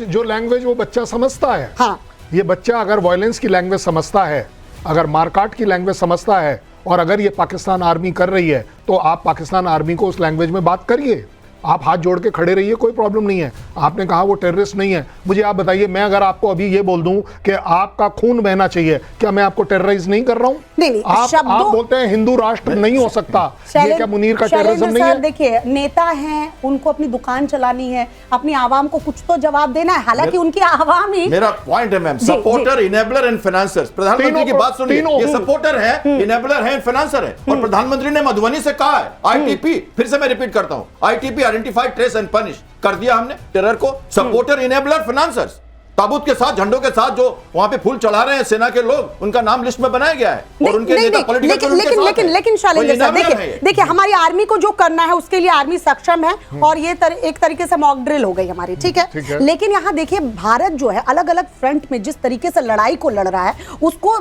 जो लैंग्वेज वो बच्चा समझता है, हाँ, ये बच्चा अगर वायलेंस की लैंग्वेज समझता है, अगर मारकाट की लैंग्वेज समझता है, और अगर ये पाकिस्तान आर्मी कर रही है तो आप पाकिस्तान आर्मी को उस लैंग्वेज में बात करिए, आप हाथ जोड़ के खड़े रहिए, कोई प्रॉब्लम नहीं है। आपने कहा वो टेररिस्ट नहीं है, मुझे आप बताइए, मैं अगर आपको अभी ये बोल दूं कि आपका खून बहना चाहिए, क्या मैं आपको टेरराइज नहीं कर रहा हूं? नहीं, आप बोलते हैं हिंदू राष्ट्र नहीं हो सकता, ये क्या मुनीर का टेररिज्म नहीं है? देखिए, नेता हैं, उनको अपनी दुकान चलानी है, अपनी आवाम को कुछ तो जवाब देना है, हालांकि उनकी आवाम ही। मेरा पॉइंट है ma'am, supporter, enabler and financiers. प्रधानमंत्री की बात सुनिए, ये सपोर्टर है, इनेबलर है, फाइनेंसर है। और प्रधानमंत्री ने मधुबनी से कहा है, आईटीपी, फिर से मैं रिपीट करता हूं, ITP, identify, trace and punish कर दिया हमने टेरर को। सपोर्टर, इनेबलर, फाइनेंसर्स, ताबूत के साथ, झंडों के साथ जो वहां पे फूल चढ़ा रहे हैं सेना के लोग, उनका नाम लिस्ट में बनाया गया है और उनके नेता पॉलिटिकल। लेकिन शैलेंद्र सर, देखिए हमारी आर्मी को जो करना है उसके लिए आर्मी सक्षम है और ये एक तरीके से मॉक ड्रिल हो गई हमारी, ठीक है। लेकिन यहाँ देखिए, भारत जो है अलग अलग फ्रंट में जिस तरीके से लड़ाई को लड़ रहा है उसको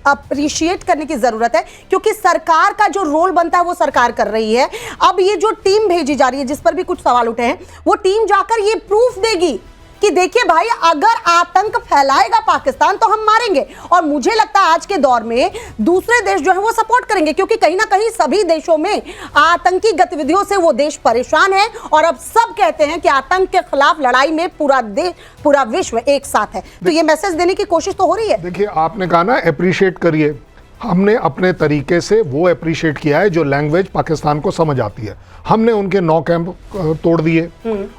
अप्रिशिएट करने की जरूरत है, क्योंकि सरकार का जो रोल बनता है वो सरकार कर रही है। अब ये जो टीम भेजी जा रही है, जिस पर भी कुछ सवाल उठे हैं, वो टीम जाकर ये प्रूफ देगी कि देखिए भाई, अगर आतंक फैलाएगा पाकिस्तान तो हम मारेंगे। और मुझे लगता है आज के दौर में दूसरे देश जो है वो सपोर्ट करेंगे, क्योंकि कहीं ना कहीं सभी देशों में आतंकी गतिविधियों से वो देश परेशान है और अब सब कहते हैं कि आतंक के खिलाफ लड़ाई में पूरा विश्व एक साथ है। तो ये मैसेज देने की कोशिश तो हो रही है। देखिए, आपने कहा ना अप्रिशिएट करिए, हमने अपने तरीके से वो अप्रिशिएट किया है जो लैंग्वेज पाकिस्तान को समझ आती है। हमने उनके 9 कैंप तोड़ दिए,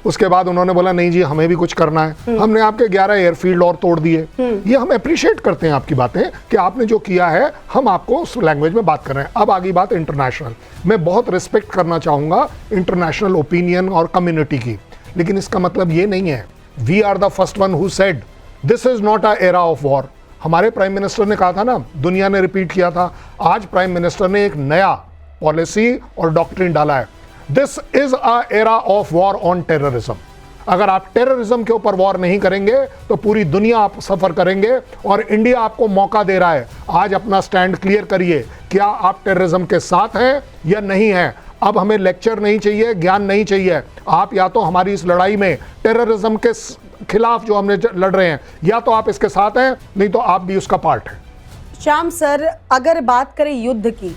उसके बाद उन्होंने बोला नहीं जी हमें भी कुछ करना है, हमने आपके 11 एयरफील्ड और तोड़ दिए। ये हम अप्रिशिएट करते हैं आपकी बातें कि आपने जो किया है, हम आपको उस लैंग्वेज में बात कर रहे हैं। अब आगे बात इंटरनेशनल, मैं बहुत रिस्पेक्ट करना चाहूंगा इंटरनेशनल ओपिनियन और कम्युनिटी की, लेकिन इसका मतलब ये नहीं है we are the first one who said this is not a era of war. हमारे प्राइम मिनिस्टर ने कहा था ना, दुनिया ने रिपीट किया था, आज प्राइम मिनिस्टर ने एक नया पॉलिसी और डॉक्ट्रिन डाला है, this is a era of war on terrorism. अगर आप टेररिज्म के ऊपर वॉर नहीं करेंगे तो पूरी दुनिया आप सफर करेंगे, और इंडिया आपको मौका दे रहा है। आज अपना स्टैंड क्लियर करिए, क्या आप टेररिज्म के साथ हैं या नहीं हैं। अब हमें लेक्चर नहीं चाहिए, ज्ञान नहीं चाहिए। आप या तो हमारी इस लड़ाई में टेररिज्म के खिलाफ जो हमने लड़ रहे हैं, या तो आप इसके साथ हैं, नहीं तो आप भी उसका पार्ट हैं। श्याम सर, अगर बात करें युद्ध की,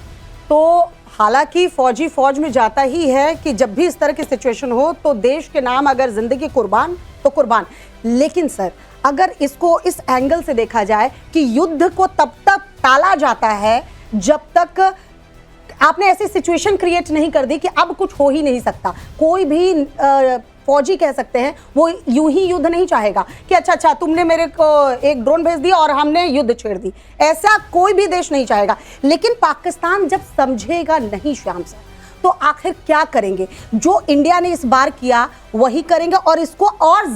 तो हालांकि फौजी फौज में जाता ही है कि जब भी इस तरह की सिचुएशन हो तो देश के नाम अगर जिंदगी कुर्बान तो कुर्बान। लेकिन सर, अगर इसको इस एंगल से देखा जाए कि युद्ध को तब तक टाला जाता है जब तक आपने ऐसी सिचुएशन क्रिएट नहीं कर दी कि अब कुछ हो ही नहीं सकता। कोई भी फौजी कह सकते हैं वो यूं ही युद्ध नहीं चाहेगा कि अच्छा तुमने मेरे को एक ड्रोन भेज दिया और हमने युद्ध छेड़ दी, ऐसा कोई भी देश नहीं चाहेगा। लेकिन पाकिस्तान जब समझेगा नहीं श्याम सर, तो आखिर क्या करेंगे? जो इंडिया ने इस बार किया वही करेंगे और इसको और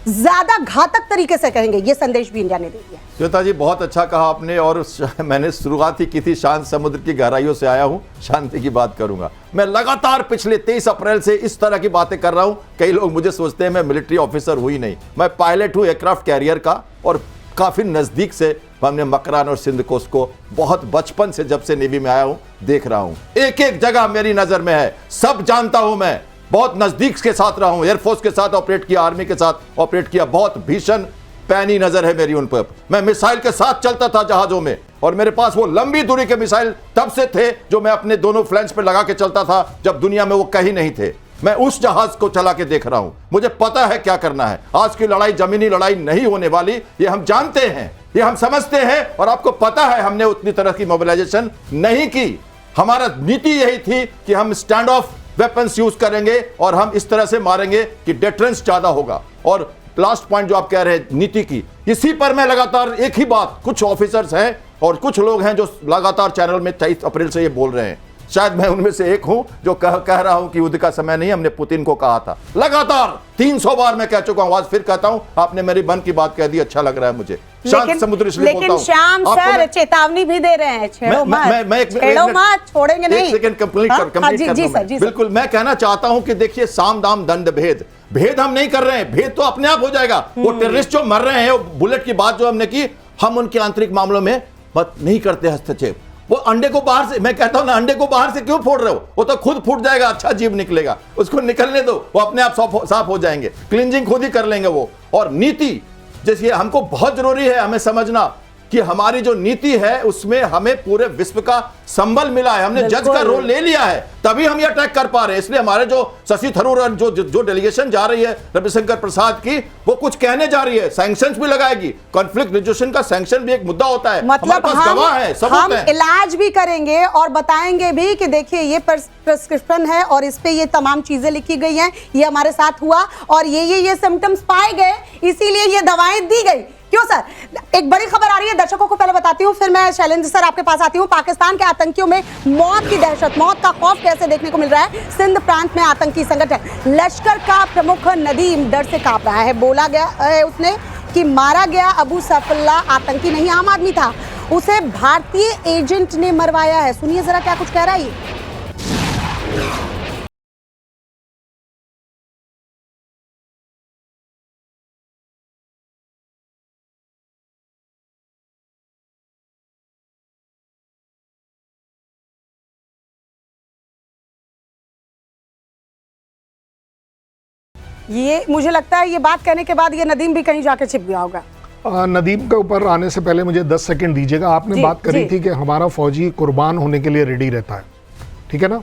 ज्यादा घातक तरीके से कहेंगे। ये संदेश भी इंडिया ने दे दिया। श्वेता जी, बहुत अच्छा कहा आपने, और मैंने शुरुआत ही की थी, शांत समुद्र की गहराइयों से आया हूं, शांति की बात करूंगा। मैं लगातार पिछले 23 अप्रैल से इस तरह की बातें कर रहा हूं। कई लोग मुझे सोचते हैं मैं मिलिट्री ऑफिसर हुई नहीं, मैं पायलट हूं एयरक्राफ्ट कैरियर का, और काफी नजदीक से हमने मकरान और सिंध कोस्ट को बहुत बचपन से, जब से नेवी में आया हूं, देख रहा हूं। एक एक जगह मेरी नजर में है, सब जानता हूं मैं। बहुत नजदीक के साथ रहा हूं, एयरफोर्स के साथ ऑपरेट किया, आर्मी के साथ ऑपरेट किया, बहुत भीषण पैनी नजर है मेरी उन पर। मैं मिसाइल के साथ चलता था जहाजों में, और मेरे पास वो लंबी दूरी के मिसाइल तब से थे जो मैं अपने दोनों फ्लैंक्स पे लगा के चलता था जब दुनिया में वो कहीं नहीं थे। मैं उस जहाज को चला के देख रहा हूं, मुझे पता है क्या करना है। आज की लड़ाई जमीनी लड़ाई नहीं होने वाली, ये हम जानते हैं, ये हम समझते हैं, और आपको पता है हमने उतनी तरह की मोबिलाइजेशन नहीं की। हमारा नीति यही थी कि हम स्टैंड ऑफ वेपन्स यूज करेंगे और हम इस तरह से मारेंगे कि डिटरेंस ज्यादा होगा। और लास्ट पॉइंट जो आप कह रहे हैं नीति की, इसी पर मैं लगातार एक ही बात, कुछ ऑफिसर्स हैं और कुछ लोग हैं जो लगातार चैनल में 23 अप्रैल से ये बोल रहे हैं, शायद मैं उनमें से एक हूं जो कह रहा हूं कि युद्ध का समय नहीं, हमने पुतिन को कहा था लगातार 300 बार मैं कह चुका हूं, आज फिर कहता हूं। आपने मेरी मन की बात कह दी, अच्छा लग रहा है मुझे। शांत समुद्र इसलिए बोलता हूं। लेकिन श्याम सर चेतावनी भी दे रहे हैं, छेड़ो मत, छोड़ेंगे नहीं। एक सेकंड कंप्लीट कर। बिल्कुल, मैं कहना चाहता हूं कि देखिए, साम दाम दंड भेद हम नहीं कर रहे हैं, भेद तो अपने आप हो जाएगा। वो टेररिस्ट जो मर रहे हैं, वो बुलेट की बात जो हमने की, हम उनके आंतरिक मामलों में मत नहीं करते हस्तक्षेप। वो अंडे को बाहर से, मैं कहता हूं ना, अंडे को बाहर से क्यों फोड़ रहे हो, वो तो खुद फूट जाएगा, अच्छा जीव निकलेगा, उसको निकलने दो, वो अपने आप साफ हो जाएंगे, क्लींजिंग खुद ही कर लेंगे वो। और नीति जैसे हमको बहुत जरूरी है हमें समझना कि हमारी जो नीति है उसमें हमें पूरे विश्व का संबल मिला है, हमने जज का रोल ले लिया है, तभी हम ये अटैक कर पा रहे हैं। इसलिए हमारे जो शशि थरूर और जो डेलीगेशन जा रही है रविशंकर प्रसाद की, वो कुछ कहने जा रही है, सैंक्शंस भी लगाएगी, कॉन्फ्लिक्ट रिजोल्यूशन का सैंक्शन भी एक मुद्दा होता है। मतलब हम इलाज भी करेंगे और बताएंगे भी कि देखिए ये प्रिस्क्रिप्शन है और इस पे ये तमाम चीजें लिखी गई हैं, ये हमारे साथ हुआ और ये सिम्टम्स पाए गए, इसीलिए ये दवाएं दी गई। क्यों सर? एक बड़ी खबर आ रही है, दर्शकों को पहले बताती हूँ, फिर मैं शैलेंद्र सर आपके पास आती हूँ। पाकिस्तान के आतंकियों में मौत की दहशत, मौत का खौफ कैसे देखने को मिल रहा है। सिंध प्रांत में आतंकी संगठन लश्कर का प्रमुख नदीम डर से कांप रहा है। बोला गया है उसने कि मारा गया अबू सैफुल्लाह आतंकी नहीं, आम आदमी था, उसे भारतीय एजेंट ने मरवाया है। सुनिए जरा क्या कुछ कह रहा है। ये मुझे लगता है ये बात कहने के बाद ये नदीम भी कहीं जाके छिप गया होगा। नदीम के ऊपर आने से पहले मुझे 10 सेकंड दीजिएगा। आपने बात करी थी कि हमारा फौजी कुर्बान होने के लिए रेडी रहता है, ठीक है ना।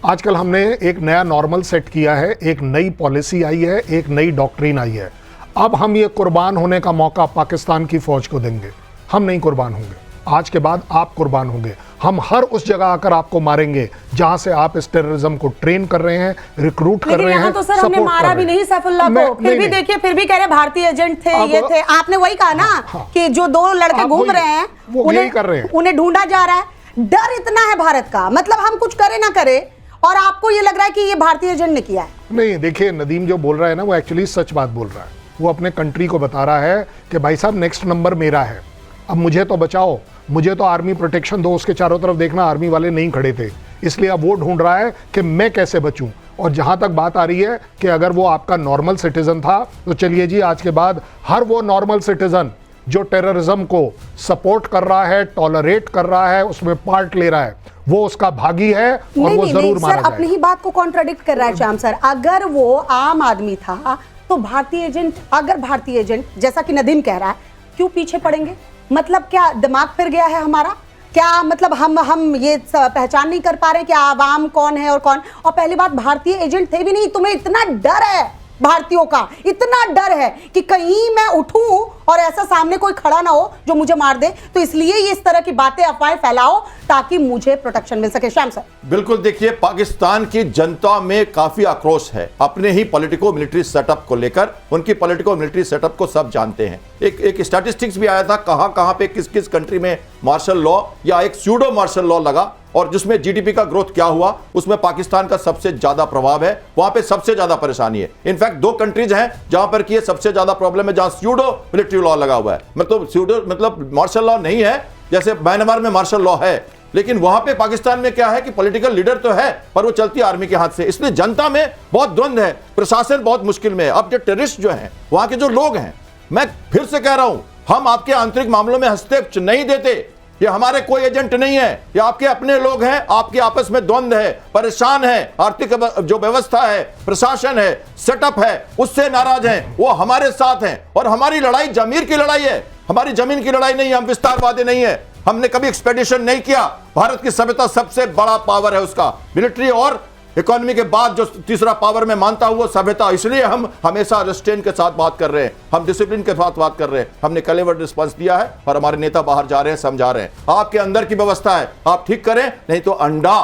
आजकल हमने एक नया नॉर्मल सेट किया है, एक नई पॉलिसी आई है, एक नई डॉक्ट्रिन आई है। अब हम ये कुर्बान होने का मौका पाकिस्तान की फौज को देंगे। हम नहीं कुर्बान होंगे, आज के बाद आप कुर्बान होंगे। हम हर उस जगह आकर आपको मारेंगे जहां से आप इस टेररिज्म को ट्रेन कर रहे हैं, रिक्रूट कर रहे हैं। तो सर हमने मारा भी नहीं सैफुल्लाह को, फिर भी देखिए, फिर भी कह रहे भारतीय एजेंट थे, ये थे। आपने वही कहा ना कि जो 2 लड़के घूम रहे हैं वो यही कर रहे हैं, उन्हें ढूंढा जा रहा है। डर इतना है भारत का, मतलब हम कुछ करे ना करे, और आपको ये लग रहा है कि ये भारतीय एजेंट ने किया है। नहीं, देखिए, नदीम जो बोल रहा है ना, वो एक्चुअली सच बात बोल रहा है। वो अपने कंट्री को बता रहा है कि भाई साहब नेक्स्ट नंबर मेरा है, अब मुझे तो बचाओ, मुझे तो आर्मी प्रोटेक्शन दो। उसके चारों तरफ देखना आर्मी वाले नहीं खड़े थे, इसलिए अब वो ढूंढ रहा है कि मैं कैसे बचूं। और जहां तक बात आ रही है कि अगर वो आपका नॉर्मल सिटीजन था, तो चलिए जी, आज के बाद हर वो नॉर्मल सिटीजन जो टेररिज्म को सपोर्ट कर रहा है, टॉलरेट कर रहा है, उसमें पार्ट ले रहा है, वो उसका भागी है और वो जरूर मारा जाएगा। अपनी ही बात को कॉन्ट्राडिक्ट कर रहा है श्याम सर। अगर वो आम आदमी था तो भारतीय एजेंट, अगर भारतीय एजेंट जैसा कि नदीम कह रहा है, क्यों पीछे पड़ेंगे? मतलब क्या दिमाग फिर गया है हमारा? क्या मतलब हम ये पहचान नहीं कर पा रहे कि आवाम कौन है और कौन? और पहली बात, भारतीय एजेंट थे भी नहीं। तुम्हें इतना डर है भारतीयों का, इतना डर है कि कहीं मैं उठूं और ऐसा सामने कोई खड़ा ना हो जो मुझे मार दे, तो इसलिए ये इस तरह की बातें, अफवाहें फैलाओ ताकि मुझे प्रोटेक्शन मिल सके। श्याम सर, बिल्कुल, देखिए, पाकिस्तान की जनता में काफी आक्रोश है अपने ही पॉलिटिको मिलिट्री सेटअप को लेकर। उनकी पॉलिटिको मिलिट्री सेटअप को सब जानते हैं। एक स्टैटिस्टिक्स भी आया था, कहां पे किस किस कंट्री में मार्शल लॉ या एक स्यूडो मार्शल लॉ लगा, और जिसमें जीडीपी का ग्रोथ क्या हुआ, उसमें पाकिस्तान का सबसे ज्यादा प्रभाव है, वहां पे सबसे ज्यादा परेशानी है। इनफैक्ट 2 कंट्रीज हैं जहां पर कि सबसे ज्यादा प्रॉब्लम है, जहां स्यूडो मिलिट्री लॉ लगा हुआ है। मतलब स्यूडो मतलब मार्शल लॉ नहीं है, जैसे म्यांमार में मार्शल लॉ है, लेकिन वहां पे पाकिस्तान में क्या है कि पॉलिटिकल लीडर तो है, पर वो चलती आर्मी के हाथ से। इसलिए जनता में बहुत द्वंद्व है, प्रशासन बहुत मुश्किल में है। अब जो टेररिस्ट जो हैं, वहां के जो लोग हैं, मैं फिर से कह रहा हूं, हम आपके आंतरिक मामलों में हस्तक्षेप नहीं देते। ये हमारे कोई एजेंट नहीं है, ये आपके अपने लोग हैं, आपके आपस में द्वंद्व है, परेशान है, आर्थिक जो व्यवस्था है, प्रशासन है, सेटअप है, उससे नाराज हैं, वो हमारे साथ हैं। और हमारी लड़ाई जमीर की लड़ाई है, हमारी जमीन की लड़ाई नहीं है। हम विस्तारवादी नहीं है, हमने कभी एक्सपेडिशन नहीं किया। भारत की सभ्यता सबसे बड़ा पावर है, उसका मिलिट्री और इकोनॉमी के बाद जो तीसरा पावर में मानता हूं वो सभ्यता। इसलिए हम हमेशा रेस्ट्रेन के साथ बात कर रहे हैं, हम डिसिप्लिन के साथ बात कर रहे हैं। हमने कलेवर रिस्पांस दिया है और हमारे नेता बाहर जा रहे हैं, समझा रहे हैं। आपके अंदर की व्यवस्था है, आप ठीक करें, नहीं तो अंडा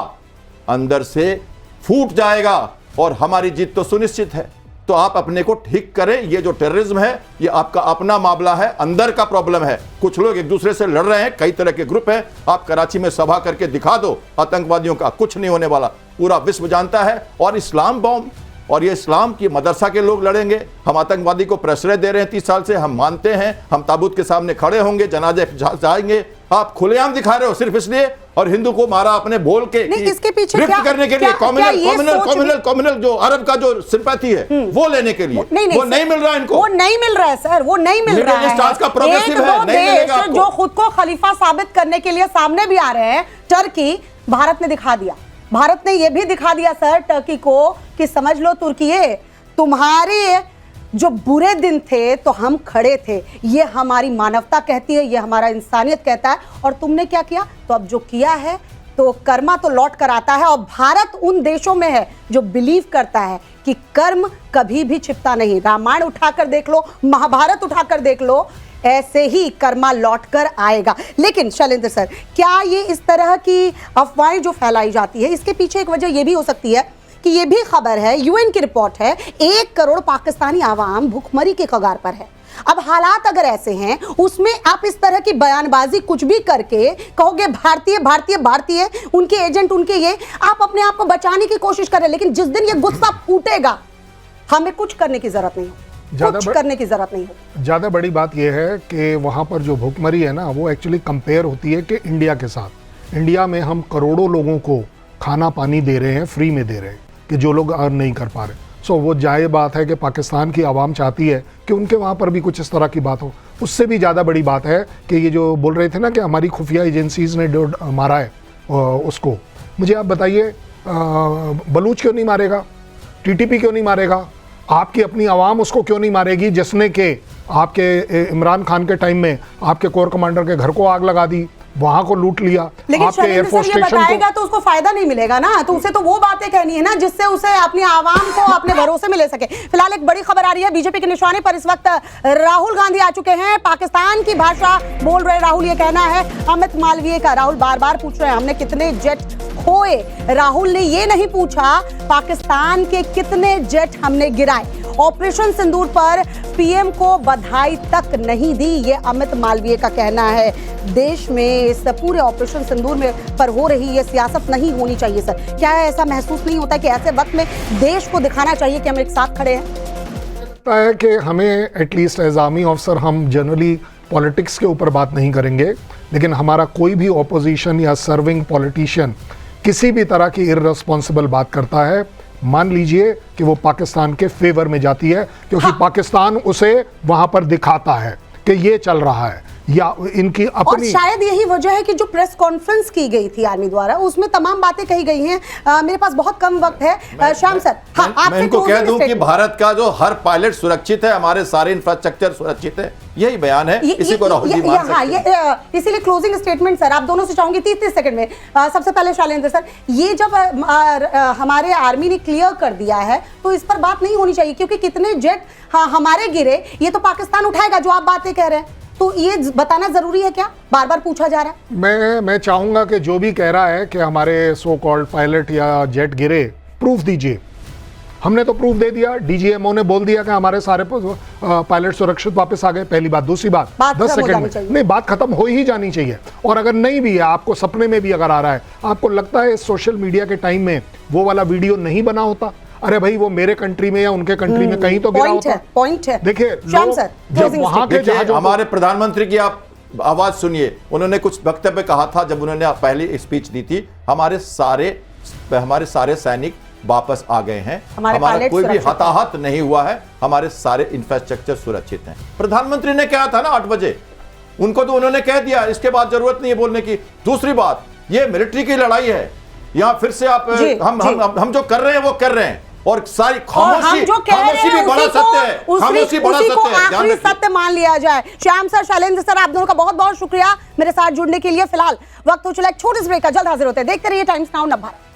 अंदर से फूट जाएगा और हमारी जीत तो सुनिश्चित है। तो आप अपने को ठीक करें। ये जो टेररिज्म है ये आपका अपना मामला है, अंदर का प्रॉब्लम है। कुछ लोग एक दूसरे से लड़ रहे हैं, कई तरह के ग्रुप हैं। आप कराची में सभा करके दिखा दो आतंकवादियों का, कुछ नहीं होने वाला। पूरा विश्व जानता है। और इस्लाम बॉम्ब, और ये इस्लाम की मदरसा के लोग लड़ेंगे। हम आतंकवादी को प्रश्रय दे रहे हैं 30 साल से, हम मानते हैं। हम ताबूत के सामने खड़े होंगे, जनाजे जाएंगे। आप खुलेआम दिखा रहे हो सिर्फ इसलिए, और हिंदू को मारा अपने बोल के नहीं, इसके पीछे गिफ्ट करने के लिए, कम्युनल जो अरब का जो सिंपैथी है वो लेने के लिए। वो नहीं मिल रहा है इनको, वो नहीं मिल रहा है सर, वो नहीं मिल रहा है। एक दो देश जो खुद को खलीफा साबित करने के लिए सामने भी आ रहे हैं, टर्की, भारत ने दिखा दिया। भारत ने यह भी दिखा दिया सर टर्की को कि समझ लो तुर्की, तुम्हारे जो बुरे दिन थे तो हम खड़े थे, ये हमारी मानवता कहती है, ये हमारा इंसानियत कहता है। और तुमने क्या किया? तो अब जो किया है तो कर्मा तो लौट कर आता है। और भारत उन देशों में है जो बिलीव करता है कि कर्म कभी भी छिपता नहीं। रामायण उठाकर देख लो, महाभारत उठाकर देख लो, ऐसे ही कर्मा लौट कर आएगा। लेकिन शैलेंद्र सर, क्या ये इस तरह की अफवाहें जो फैलाई जाती है, इसके पीछे एक वजह ये भी हो सकती है कि ये भी खबर है, यूएन की रिपोर्ट है, 1 करोड़ पाकिस्तानी आवाम भूखमरी के कगार पर है। अब हालात अगर ऐसे हैं, उसमें आप इस तरह की बयानबाजी कुछ भी करके कहोगे भारतीय भारतीय भारतीय, उनके एजेंट, उनके ये, आप अपने आप को बचाने की कोशिश करें। लेकिन जिस दिन ये गुस्सा फूटेगा, हमें कुछ करने की जरूरत नहीं हो, कुछ करने की जरूरत नहीं हो। ज़्यादा बड़ी बात यह है कि वहाँ पर जो भूखमरी है ना, वो एक्चुअली कंपेयर होती है कि इंडिया के साथ। इंडिया में हम करोड़ों लोगों को खाना पानी दे रहे हैं, फ्री में दे रहे हैं, कि जो लोग अर्न नहीं कर पा रहे। सो वो जाहिर बात है कि पाकिस्तान की आवाम चाहती है कि उनके वहाँ पर भी कुछ इस तरह की बात हो। उससे भी ज़्यादा बड़ी बात है कि ये जो बोल रहे थे ना कि हमारी खुफिया एजेंसीज ने जो मारा है उसको, मुझे आप बताइए, बलूच क्यों नहीं मारेगा? टीटीपी क्यों नहीं मारेगा? आपकी अपनी आवाम उसको क्यों नहीं मारेगी जिसने कि आपके इमरान खान के टाइम में आपके कोर कमांडर के घर को आग लगा दी, वहां को लूट लिया, लेकिन आपके एयरफोर्स स्टेशन बताएगा तो उसको फायदा नहीं मिलेगा ना। तो उसे तो वो बातें कहनी है ना जिससे उसे अपनी आवाम को अपने भरोसे में ले सके। फिलहाल एक बड़ी खबर आ रही है, बीजेपी के निशाने पर इस वक्त राहुल गांधी आ चुके हैं। पाकिस्तान की भाषा बोल रहे राहुल, ये कहना है अमित मालवीय का। राहुल बार बार पूछ रहे हैं हमने कितने जेट खोए। राहुल ने ये नहीं पूछा पाकिस्तान के कितने जेट हमने गिराए। ऑपरेशन सिंदूर पर पीएम को बधाई तक नहीं दी, ये अमित मालवीय का कहना है। देश में इस पूरे ऑपरेशन सिंदूर में पर हो रही ये सियासत नहीं होनी चाहिए सर। क्या ऐसा महसूस नहीं होता कि ऐसे वक्त में देश को दिखाना चाहिए कि हम एक साथ खड़े हैं? लगता है कि हमें एटलीस्ट एज आर्मी ऑफिसर हम जनरली पॉलिटिक्स के ऊपर बात नहीं करेंगे, लेकिन हमारा कोई भी ऑपोजिशन या सर्विंग पॉलिटिशियन किसी भी तरह की इररिस्पॉन्सिबल बात करता है, मान लीजिए कि वो पाकिस्तान के फेवर में जाती है, क्योंकि पाकिस्तान उसे वहां पर दिखाता है कि ये चल रहा है, या इनकी अपनी। और शायद यही वजह है कि जो प्रेस कॉन्फ्रेंस की गई थी आर्मी द्वारा, उसमें तमाम बातें कही गई हैं। मेरे पास बहुत कम वक्त है श्याम सर। मैं इनको कह दूं कि भारत का जो हर पायलट सुरक्षित है, हमारे सारे इंफ्रास्ट्रक्चर सुरक्षित है, यही बयान है। इसी को राहुल जी मान सकते हैं। इसीलिए क्लोजिंग स्टेटमेंट सर आप दोनों से चाहूंगी 30 सेकंड में। सबसे पहले शैलेंद्र सर, ये जब हमारे आर्मी ने क्लियर कर दिया है तो इस पर बात नहीं होनी चाहिए, क्योंकि कितने जेट हमारे गिरे ये तो पाकिस्तान उठाएगा, जो आप बातें कह रहे हैं, तो ये बताना जरूरी है क्या? बार बार पूछा जा रहा है। मैं चाहूंगा कि जो भी कह रहा है कि हमारे सो कॉल्ड पायलट या जेट गिरे, प्रूफ दीजिए। हमने तो प्रूफ दे दिया, डीजीएमओ ने बोल दिया कि हमारे सारे पायलट सुरक्षित वापस आ गए। पहली बात। दूसरी बात 10 सेकंड में नहीं, बात खत्म हो ही जानी चाहिए। और अगर नहीं भी है, आपको सपने में भी अगर आ रहा है, आपको लगता है सोशल मीडिया के टाइम में वो वाला वीडियो नहीं बना होता, अरे भाई वो मेरे कंट्री में या उनके कंट्री में कहीं तो गिरा होता। पॉइंट है। देखिए जब वहां के जहाजों, हमारे प्रधानमंत्री की आप आवाज सुनिए, उन्होंने कुछ वक्तव्य कहा था जब उन्होंने पहली स्पीच दी थी, हमारे सारे सैनिक वापस आ गए हैं, हमारा कोई भी हताहत नहीं हुआ है, हमारे सारे इंफ्रास्ट्रक्चर सुरक्षित हैं। प्रधानमंत्री ने कहा था ना 8 बजे, उनको तो उन्होंने कह दिया, इसके बाद जरूरत नहीं है बोलने की। दूसरी बात, ये मिलिट्री की लड़ाई है, यहाँ फिर से आप हम जो कर रहे हैं वो कर रहे हैं, और सारी खामोशी भी बढ़ा सकते हैं, खामोशी बढ़ा सकते हैं। आखिरी सत्य मान लिया जाए। श्याम सर, शैलेंद्र सर, आप दोनों का बहुत बहुत शुक्रिया मेरे साथ जुड़ने के लिए। फिलहाल वक्त हो चला एक छोटे से ब्रेक का, जल्द हाजिर होते हैं। देखते रहिए टाइम्स नाउ नव भारत।